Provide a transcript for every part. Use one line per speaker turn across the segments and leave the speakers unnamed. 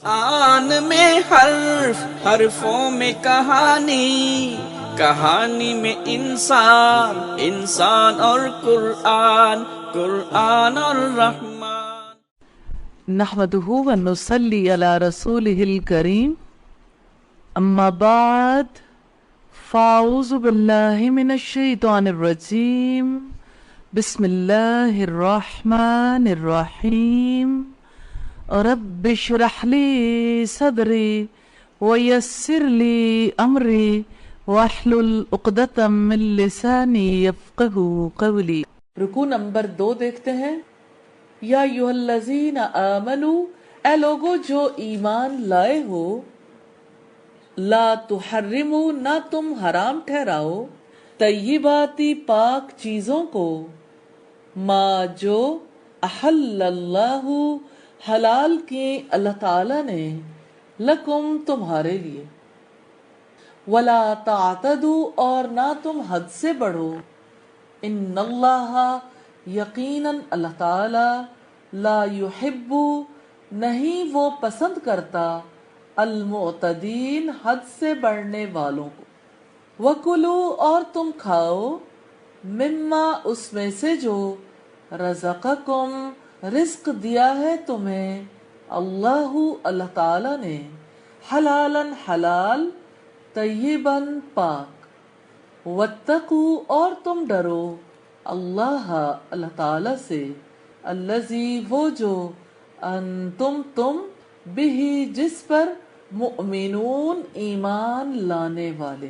آن میں حرف، حرفوں میں کہانی، کہانی میں انسان، انسان اور قرآن، قرآن اور رحمان۔
نحمده ونصلي على رسوله الكريم، اما بعد فاعوذ باللہ من الشیطان الرجیم، بسم اللہ الرحمن الرحیم، رب اشرح لی صدری ویسر لی امری واحلل عقدۃ من لسانی یفقہوا قولی۔ رکوع نمبر 2 دیکھتے ہیں۔ یا ایھا الذین آمنوا، اے لوگو جو ایمان لائے ہو، لا تحرموا، نہ تم حرام ٹھہراؤ، طیباتی پاک چیزوں کو، ما جو احل اللہ حلال کی اللہ تعالی نے، لکم تمہارے لیے، ولا تعتدوا، اور نہ تم حد سے بڑھو، ان اللہ، یقیناً اللہ تعالی، لا یحب، نہیں وہ پسند کرتا، المعتدین، حد سے بڑھنے والوں کو۔ وَكُلُوا، اور تم کھاؤ، مما، اس میں سے جو، رزقکم، رزق دیا ہے تمہیں، اللہ، اللہ تعالی نے، حلالاً حلال، طیباً پاک، واتقوا، اور تم ڈرو، اللہ، اللہ تعالی سے، الذی، وہ جو، انتم، تم، بہ، جس پر، مؤمنون، ایمان لانے والے۔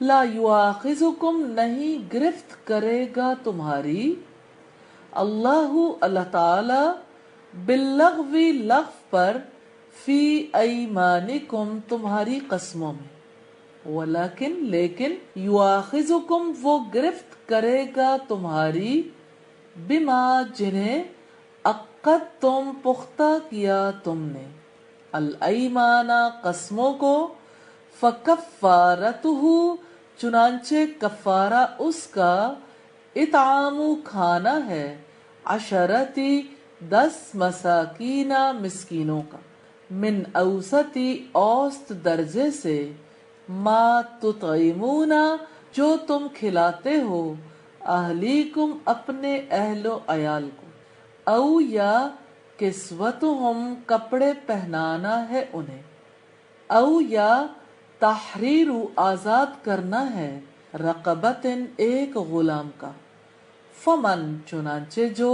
لا یؤاخذکم، نہیں گرفت کرے گا تمہاری، اللہ، اللہ تعالی، باللغو، لغو پر، فی ایمانکم، تمہاری قسموں میں، ولیکن، لیکن، یؤاخذکم، وہ گرفت کرے گا تمہاری، بما، جنہیں، عقدتم، پختہ کیا تم نے، الایمان، قسموں کو، فکفارتہ، چنانچہ کفارہ اس کا، اطعام، کھانا ہے، عشرتی، 10 مساکین، مسکینوں کا، من اوسطی، اوسط درجے سے، ما تطعمون، جو تم کھلاتے ہو، اہلیکم، اپنے اہل و عیال کو، او یا، کسوتہم، کپڑے پہنانا ہے انہیں، او یا، تحریر، آزاد کرنا ہے، رقبۃ، ایک غلام کا، فمن، چنانچہ جو،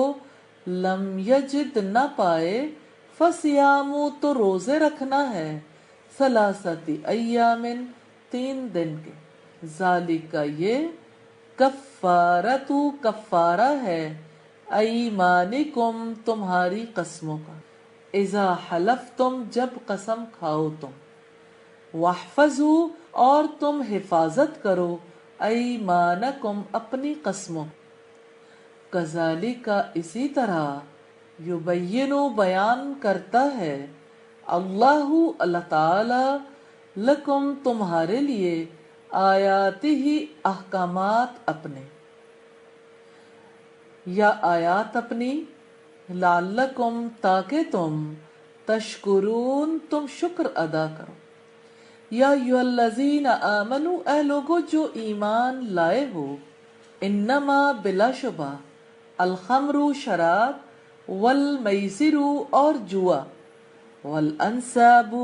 لم یجد، نہ پائے، فصیام، تو روزے رکھنا ہے، ثلاثۃ ایام، 3 دن کے، ذالک، یہ، کفارۃ، کفارہ ہے، ایمانکم، تمہاری قسموں کا، اذا حلفتم، جب قسم کھاؤ تم، واحفظوا، اور تم حفاظت کرو، ایمانکم، اپنی قسموں، کذالک، اسی طرح، یبین، بیان کرتا ہے، اللہ، اللہ تعالی، لکم، تمہارے لیے، آیاتہ، احکامات اپنے، یا آیات اپنی، لعلکم، تاکہ تم، تشکرون، تم شکر ادا کرو۔ یا ایھا الذین آمنوا، اے لوگو جو ایمان لائے ہو، انما، بلا شبہ، الخمر، شراب، والمیسر، اور جوا، والانصاب،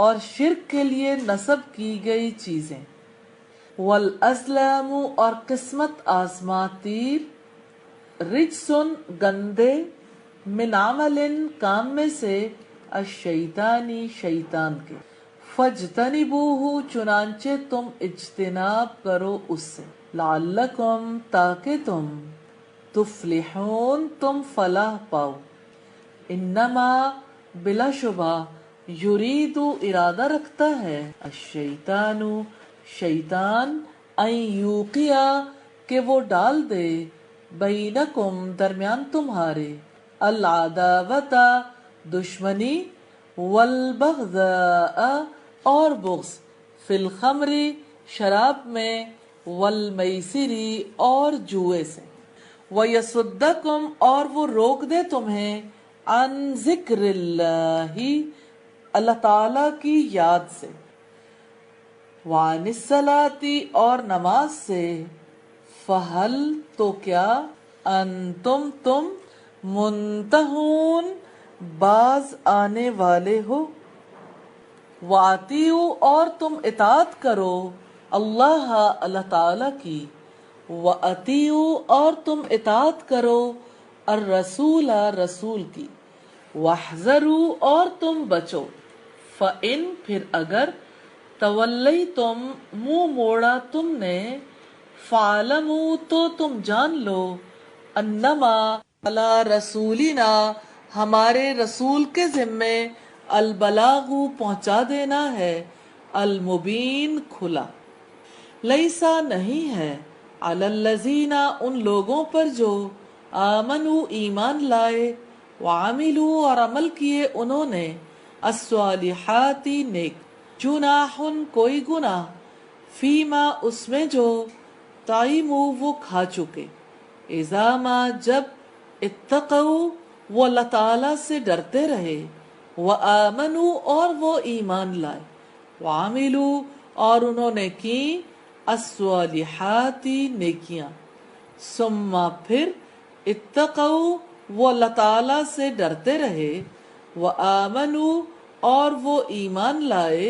اور شرک کے لیے نسب کی گئی چیزیں، والازلام، اور قسمت آزما تیر، رجسن، گندے، من عمل، کام میں سے، الشیطانی، شیطان کے، فاجتنبوہ، چنانچہ تم اجتناب کرو اس سے، لعلکم، تاکہ تم، تفلحون، تم فلاح پاؤ، انما، بلا شبہ، یرید، ارادہ رکھتا ہے، الشیطان، شیطان، ان یوقع، کہ وہ ڈال دے، بینکم، درمیان تمہارے، العداوۃ، دشمنی، والبغضاء، اور بغض، فی الخمر، شراب میں، والمیسر، اور جوئے سے، وَيَصُدَّكُمْ، اور وہ روک دے تمہیں، عن ذکر اللہ، اللہ تعالی کی یاد سے، وعن الصلاتی اور نماز سے، فہل تو کیا، انتم تم منتہون باز آنے والے ہو، وَأَطِیعُوا اور تم اطاعت کرو اللہ اللہ تعالی کی، وَأَطِیعُوا اور تم اطاعت کرو الرسول رسول کی، وَاحْذَرُوا اور تم بچو، فَإِن پھر اگر تولیتم منہ موڑا تم نے، فَاعْلَمُوا تو تم جان لو، انما علی رسولنا ہمارے رسول کے ذمے، البلاغ پہنچا دینا ہے، المبین کھلا، لیسا نہیں ہے، علی الذین ان لوگوں پر جو آمنوا ایمان لائے، وعملوا اور عمل کیے انہوں نے، الصالحات نیک، جناح کوئی گناہ، فیما اس میں جو، طعموا وہ کھا چکے، اذا ما جب، اتقوا وہ اللہ تعالی سے ڈرتے رہے، وآمنوا اور وہ ایمان لائے، وعملوا اور انہوں نے کی، الصالحات نیکیاں، ثم پھر، اتقوا وہ اللہ تعالی سے ڈرتے رہے، وآمنوا اور وہ ایمان لائے،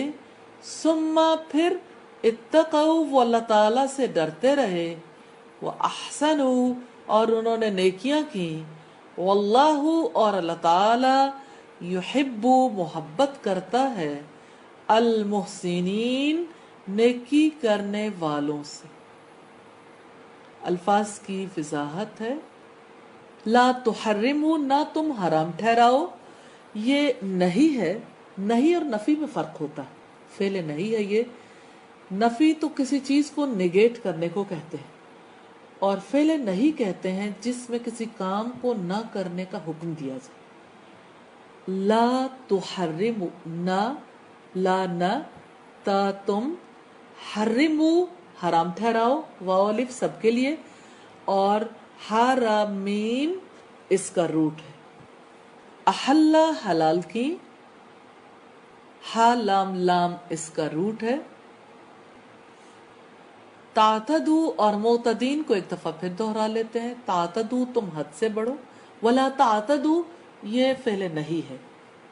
ثم پھر، اتقوا وہ اللہ تعالی سے ڈرتے رہے، وَأَحْسَنُوا اور انہوں نے نیکیاں کی، واللہ اور اللہ تعالی یحب محبت کرتا ہے، المحسنین نیکی کرنے والوں سے۔ الفاظ کی وضاحت ہے، لا تحرموا نہ تم حرام ٹھہراؤ، یہ نہیں ہے، نہیں اور نفی میں فرق ہوتا ہے، فعل نہیں ہے یہ، نفی تو کسی چیز کو نگیٹ کرنے کو کہتے ہیں، اور فعل نہیں کہتے ہیں جس میں کسی کام کو نہ کرنے کا حکم دیا جائے۔ لا تحرموا نہ، لا نہ، تا تم، حرموا حرام ٹھہراؤ، واو الف سب کے لیے، اور حرامین اس کا روٹ ہے، احل حلال کی، ہا لام لام اس کا روٹ ہے، تعتدو اور معتدین کو ایک دفعہ پھر دہرا لیتے ہیں، تعتدو تم حد سے بڑھو، ولا تعتدو یہ فعل نہیں ہے،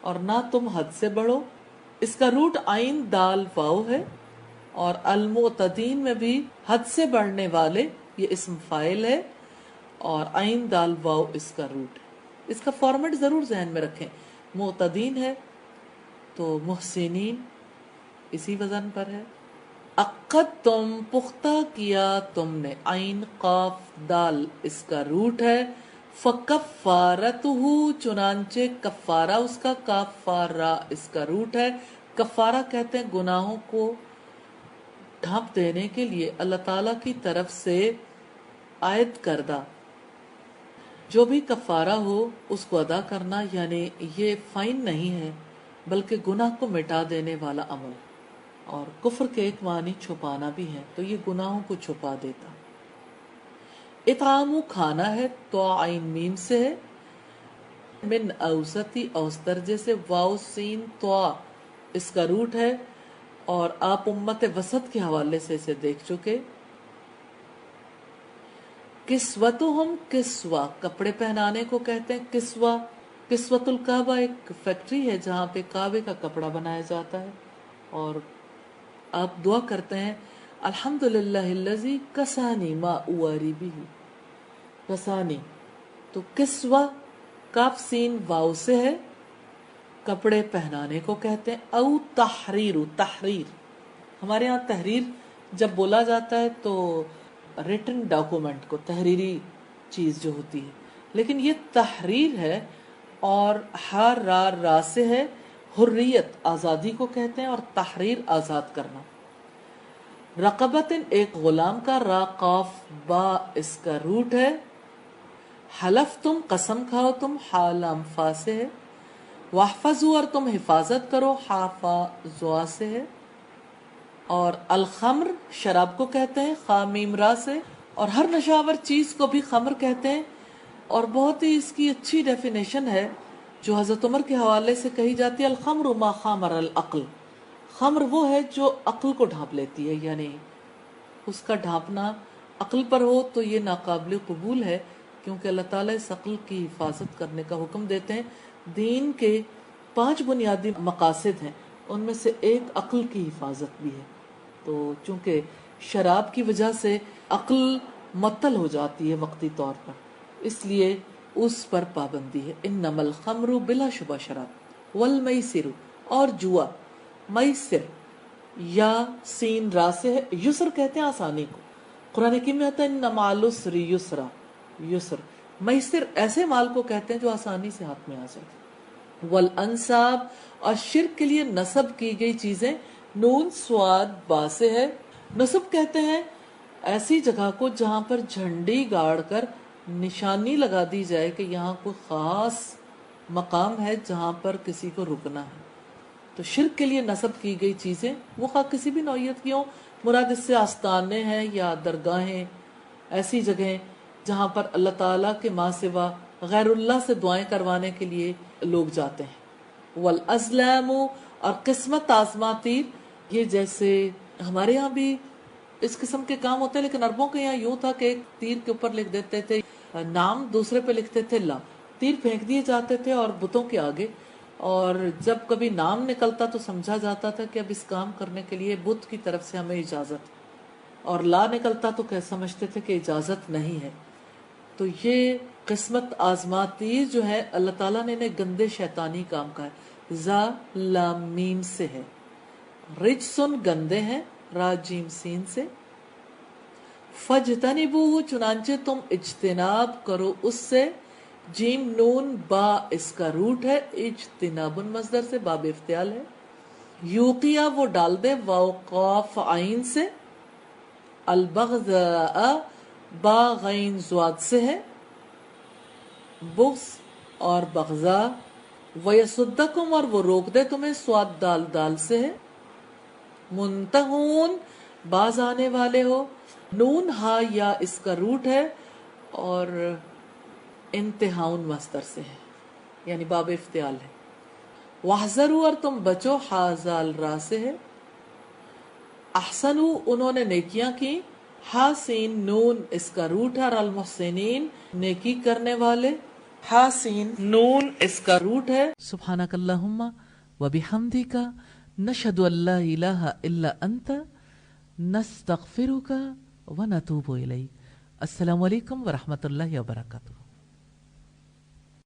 اور نہ تم حد سے بڑھو، اس کا روٹ عین دال واو ہے، اور المعتدین میں بھی حد سے بڑھنے والے یہ اسم فاعل ہے، اور عین دال واو اس کا روٹ ہے۔ اس کا فارمیٹ ضرور ذہن میں رکھیں، معتدین ہے تو محسنین اسی وزن پر ہے، عقد تم پختہ کیا تم نے، عین قاف دال اس کا روٹ ہے، فکفارتہ چنانچہ کفارہ اس کا، کفارہ اس کا روٹ ہے، کفارہ کہتے ہیں گناہوں کو ڈھانپ دینے کے لیے اللہ تعالی کی طرف سے عائد کردہ جو بھی کفارہ ہو اس کو ادا کرنا، یعنی یہ فائن نہیں ہے بلکہ گناہ کو مٹا دینے والا عمل، اور کفر کے ایک معنی چھپانا بھی ہے، تو یہ گناہوں کو چھپا دیتا۔ اطعام کھانا ہے، تو عین میم سے ہے، من اوسطی اوس درجے سے، واو سین تو اس کا روٹ ہے، اور آپ امت وسط کے حوالے سے اسے دیکھ چکے۔ کسوتہم کسوہ کپڑے پہنانے کو کہتے ہیں کسوہ، کسوت الکعبہ ایک فیکٹری ہے جہاں پہ کعبے کا کپڑا بنایا جاتا ہے، اور آپ دعا کرتے ہیں الحمدللہ الذی کسانی ما اواری بھی، کسانی، تو کسوہ کاف سین واو سے ہے، کپڑے پہنانے کو کہتے ہیں، او تحریر، تحریر ہمارے ہاں تحریر جب بولا جاتا ہے تو ریٹن ڈاکومنٹ کو، تحریری چیز جو ہوتی ہے، لیکن یہ تحریر ہے، اور ہر را سے ہے، حریت آزادی کو کہتے ہیں، اور تحریر آزاد کرنا۔ رقبت ایک غلام کا، را قاف با اس کا روٹ ہے، حلف تم قسم کھاؤ تم، حا لام فا سے ہے، واحفظوا اور تم حفاظت کرو، حا فا زوا سے ہے، اور الخمر شراب کو کہتے ہیں، خا میم را سے، اور ہر نشاور چیز کو بھی خمر کہتے ہیں، اور بہت ہی اس کی اچھی ڈیفینیشن ہے جو حضرت عمر کے حوالے سے کہی جاتی ہے الخمر ما خامر العقل، خمر وہ ہے جو عقل کو ڈھانپ لیتی ہے، یعنی اس کا ڈھانپنا عقل پر ہو تو یہ ناقابل قبول ہے، کیونکہ اللہ تعالیٰ اس عقل کی حفاظت کرنے کا حکم دیتے ہیں۔ دین کے 5 بنیادی مقاصد ہیں، ان میں سے ایک عقل کی حفاظت بھی ہے۔ تو چونکہ شراب کی وجہ سے عقل معطل ہو جاتی ہے وقتی طور پر، اس لیے اس پر پابندی ہے۔ انما الخمر بلا شبہ شراب، والمیسر اور جوا، میسر یا سین را سے ہے، یسر کہتے ہیں آسانی کو، قرآن حکیم میں آتا ہے ان مع العسر یسرا، یسر، میسر ایسے مال کو کہتے ہیں جو آسانی سے ہاتھ میں آ جائے۔ والانصاب اور شرک کے لیے نصب کی گئی چیزیں، نون سواد با سے ہے۔ نصب کہتے ہیں ایسی جگہ کو جہاں پر جھنڈی گاڑ کر نشانی لگا دی جائے کہ یہاں کوئی خاص مقام ہے جہاں پر کسی کو رکنا ہے۔ تو شرک کے لیے نصب کی گئی چیزیں وہ خواہ کسی بھی نوعیت کی ہوں، مراد اس سے آستانے ہیں یا درگاہیں، ایسی جگہیں جہاں پر اللہ تعالیٰ کے ماں سوا غیر اللہ سے دعائیں کروانے کے لیے لوگ جاتے ہیں۔ والازلام اور قسمت آزماتی، یہ جیسے ہمارے یہاں بھی اس قسم کے کام ہوتے ہیں، لیکن عربوں کے یہاں یوں تھا کہ ایک تیر کے اوپر لکھ دیتے تھے نام، دوسرے پہ لکھتے تھے لا، تیر پھینک دیے جاتے تھے اور بتوں کے آگے، اور جب کبھی نام نکلتا تو سمجھا جاتا تھا کہ اب اس کام کرنے کے لیے بت کی طرف سے ہمیں اجازت، اور لا نکلتا تو سمجھتے تھے کہ اجازت نہیں ہے۔ تو یہ قسمت آزماتی جو ہے اللہ تعالیٰ نے انہیں گندے شیطانی کام کا ہے، زا لام میم سے ہے، رجسن گندے ہیں، را جیم سین سے، فجتنبوہ چنانچہ تم اجتناب کرو اس سے، جیم نون با اس کا روٹ ہے، اجتنابن مصدر سے، باب افتعال ہے، یوقیہ وہ ڈال دے، واو قاف عین سے، البغضاء با غین زواد سے ہے، بغض اور بغضا، ویسدکم اور وہ روک دے تمہیں، سواد دال دال سے ہے، منتہون باز آنے والے ہو، نون ہا یا اس کا روٹ ہے، اور انتہاؤن مصدر سے ہے، یعنی باب افتعال ہے، واحذروا اور تم بچو، حازال را سے ہے، احسنوا انہوں نے نیکیاں کی، حاسین نون اس کا روٹ ہے، اور المحسنین نیکی کرنے والے، حاسین نون اس کا روٹ ہے۔ سبحانک اللہم وبحمدک نشہد ان لا الہ الا انت نستغفرک ونتوب الیک۔ السلام علیکم ورحمۃ اللہ وبرکاتہ۔